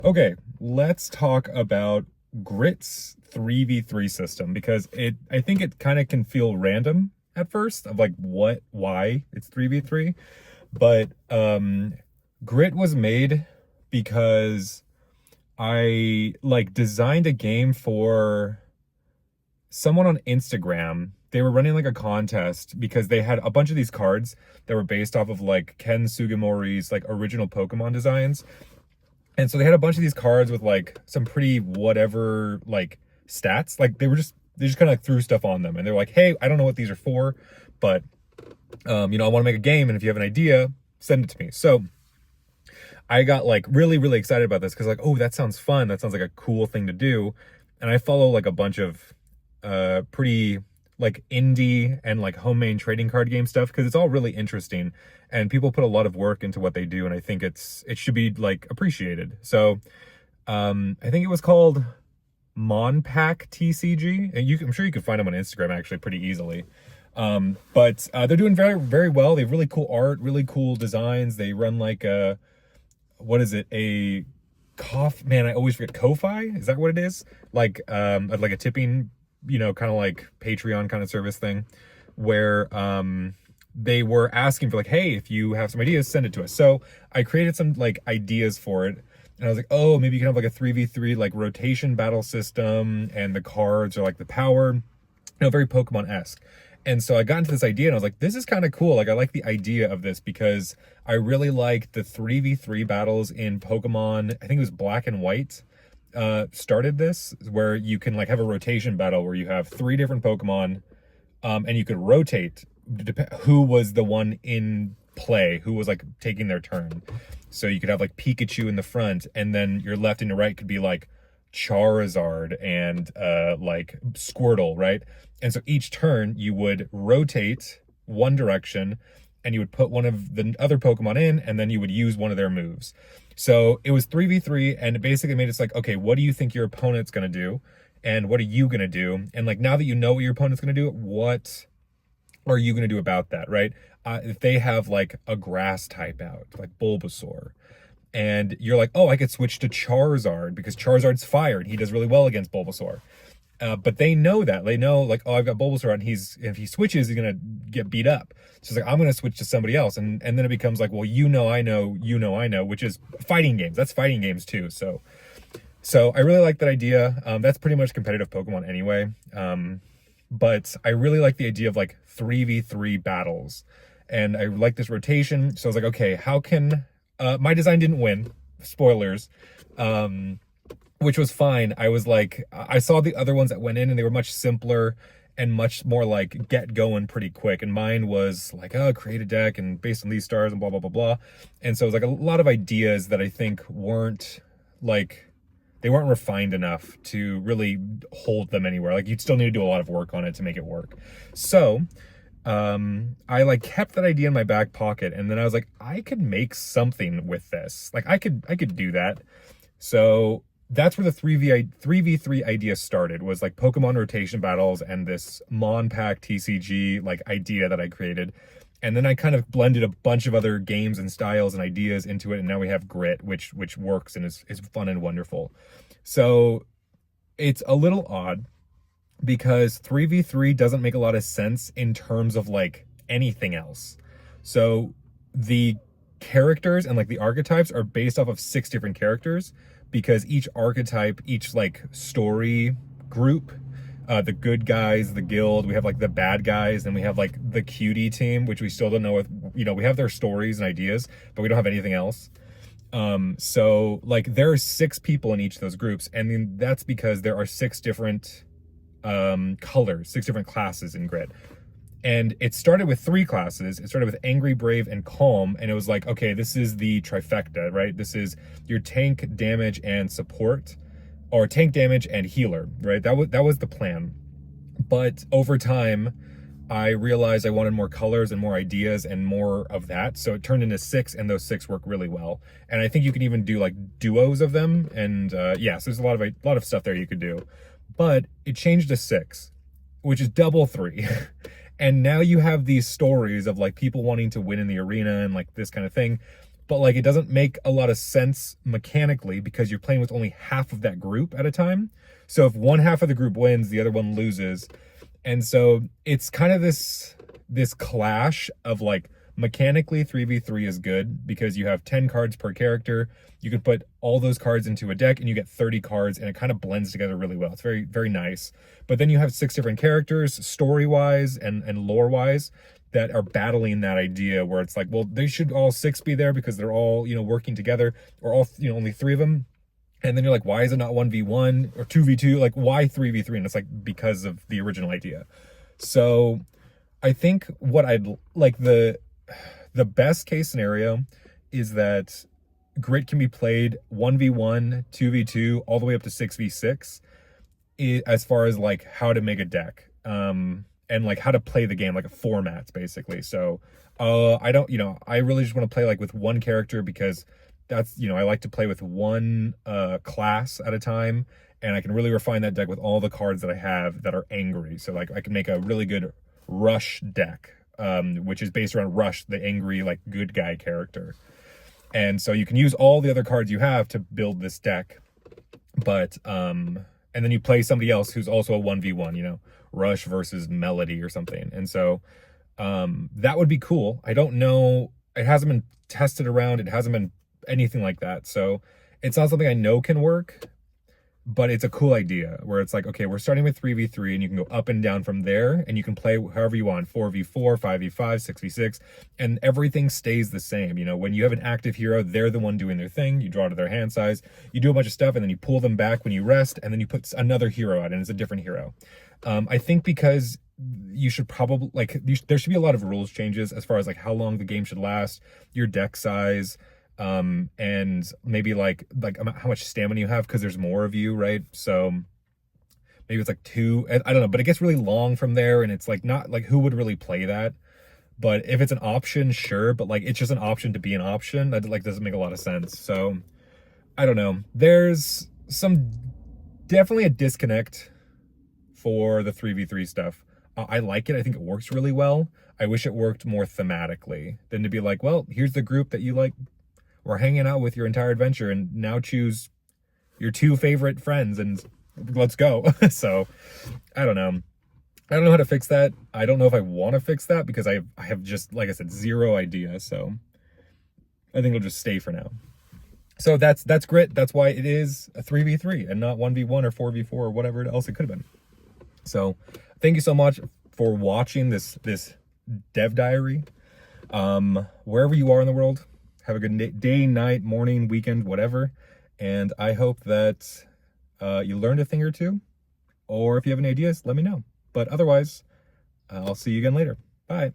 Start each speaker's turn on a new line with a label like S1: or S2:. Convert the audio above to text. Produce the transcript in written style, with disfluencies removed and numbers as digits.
S1: Okay, let's talk about Grit's 3v3 system because I think it kind of can feel random at first of like why it's 3v3. But Grit was made because I like designed a game for someone on Instagram. They were running like a contest because they had a bunch of these cards that were based off of like Ken Sugimori's like original Pokemon designs. And so they had a bunch of these cards with like some pretty whatever like stats. Like they just kind of like threw stuff on them and they're like, hey, I don't know what these are for, but I want to make a game, and if you have an idea, send it to me. So I got like really excited about this because like, oh, that sounds fun. That sounds like a cool thing to do. And I follow like a bunch of pretty like indie and like homemade trading card game stuff because it's all really interesting and people put a lot of work into what they do, and I think it should be like appreciated. So I think it was called Monpack TCG, and I'm sure you can find them on Instagram actually pretty easily. But they're doing very well. They have really cool art, really cool designs. They run like a, what is it, a man, I always forget, Ko-Fi, is that what it is? Like a tipping, kind of like Patreon kind of service thing, where they were asking for like, hey, if you have some ideas, send it to us. So I created some like ideas for it, and I was like, oh, maybe you can have like a 3v3 like rotation battle system, and the cards are like the power, very Pokemon-esque. And so I got into this idea and I was like, this is kind of cool. Like, I like the idea of this because I really like the 3v3 battles in Pokemon. I think it was Black and White started this, where you can like have a rotation battle where you have three different Pokemon, and you could rotate who was the one in play, who was like taking their turn. So you could have like Pikachu in the front, and then your left and your right could be like Charizard and like Squirtle, right? And so each turn you would rotate one direction and you would put one of the other Pokemon in, and then you would use one of their moves. So it was 3v3, and it basically made it like, okay, what do you think your opponent's gonna do? And what are you gonna do? And like, now that you know what your opponent's gonna do, what are you gonna do about that, right? If they have like a grass type out, like Bulbasaur, and you're like, oh, I could switch to Charizard because Charizard's fire and he does really well against Bulbasaur. But they know that. They know, like, oh, I've got Bulbasaur, and if he switches, he's going to get beat up. So it's like, I'm going to switch to somebody else. And then it becomes like, well, I know, which is fighting games. That's fighting games too. So I really like that idea. That's pretty much competitive Pokemon anyway. But I really like the idea of like 3v3 battles. And I like this rotation. So I was like, okay, how can... my design didn't win. Spoilers. Which was fine. I was like, I saw the other ones that went in and they were much simpler and much more like get going pretty quick. And mine was like, oh, create a deck and based on these stars and blah, blah, blah, blah. And so it was like a lot of ideas that I think weren't refined enough to really hold them anywhere. Like, you'd still need to do a lot of work on it to make it work. So I like kept that idea in my back pocket, and then I was like, I could make something with this. Like, I could do that. So that's where the 3v3 idea started, was like Pokemon rotation battles and this Monpack TCG like idea that I created. And then I kind of blended a bunch of other games and styles and ideas into it, and now we have Grit, which works and is fun and wonderful. So it's a little odd because 3v3 doesn't make a lot of sense in terms of like anything else. So the characters and like the archetypes are based off of 6 different characters, because each archetype, each like story group, the good guys, the guild, we have like the bad guys, and we have like the cutie team, which we still don't know if, we have their stories and ideas, but we don't have anything else. So like there are 6 people in each of those groups, and then that's because there are 6 different colors, 6 different classes in Grit. And it started with 3 classes. It started with Angry, Brave, and Calm. And it was like, okay, this is the trifecta, right? This is your tank, damage, and support, or tank, damage, and healer, right? That was the plan. But over time, I realized I wanted more colors and more ideas and more of that. So it turned into 6, and those 6 work really well. And I think you can even do like duos of them. And yeah, so there's a lot of stuff there you could do. But it changed to 6, which is double 3. And now you have these stories of like people wanting to win in the arena and like this kind of thing. but like it doesn't make a lot of sense mechanically because you're playing with only half of that group at a time. So if one half of the group wins, the other one loses. And so it's kind of this clash of like, mechanically 3v3 is good because you have 10 cards per character. You can put all those cards into a deck and you get 30 cards, and it kind of blends together really well. It's very, very nice. But then you have 6 different characters, story-wise and lore-wise, that are battling that idea where it's like, well, they should all 6 be there because they're all, you know, working together, or all, you know, only 3 of them. And then you're like, why is it not 1v1 or 2v2? Like, why 3v3? And it's like, because of the original idea. So I think what I'd like, the best case scenario is that Grit can be played 1v1, 2v2, all the way up to 6v6 as far as like how to make a deck, and like how to play the game, like a formats basically. So I don't, you know, I really just want to play like with one character because that's, you know, I like to play with one class at a time, and I can really refine that deck with all the cards that I have that are angry. So like I can make a really good Rush deck, which is based around Rush, the angry, like, good guy character. And so you can use all the other cards you have to build this deck. But, and then you play somebody else who's also a 1v1, you know, Rush versus Melody or something. And so that would be cool. I don't know. It hasn't been tested around. It hasn't been anything like that. So it's not something I know can work. But it's a cool idea where it's like, okay, we're starting with 3v3 and you can go up and down from there, and you can play however you want, 4v4, 5v5, 6v6, and everything stays the same. You know, when you have an active hero, they're the one doing their thing. You draw to their hand size, you do a bunch of stuff, and then you pull them back when you rest, and then you put another hero out, and it's a different hero. I think because you should probably, like, there should be a lot of rules changes as far as like how long the game should last, your deck size, and maybe like how much stamina you have, because there's more of you, right? So maybe it's like 2, I don't know, but it gets really long from there, and it's like, not like, who would really play that? But if it's an option, sure, but like it's just an option to be an option, that like doesn't make a lot of sense. So I don't know, there's definitely a disconnect for the 3v3 stuff. I like it. I think it works really well. I wish it worked more thematically than to be like, well, here's the group that you like, or hanging out with your entire adventure, and now choose your 2 favorite friends and let's go. So I don't know. I don't know how to fix that. I don't know if I want to fix that because I have just, like I said, 0 idea. So I think it'll just stay for now. So that's Grit. That's why it is a 3v3 and not 1v1 or 4v4 or whatever else it could have been. So thank you so much for watching this Dev Diary. Wherever you are in the world, have a good day, night, morning, weekend, whatever. And I hope that you learned a thing or two. Or if you have any ideas, let me know. But otherwise, I'll see you again later. Bye.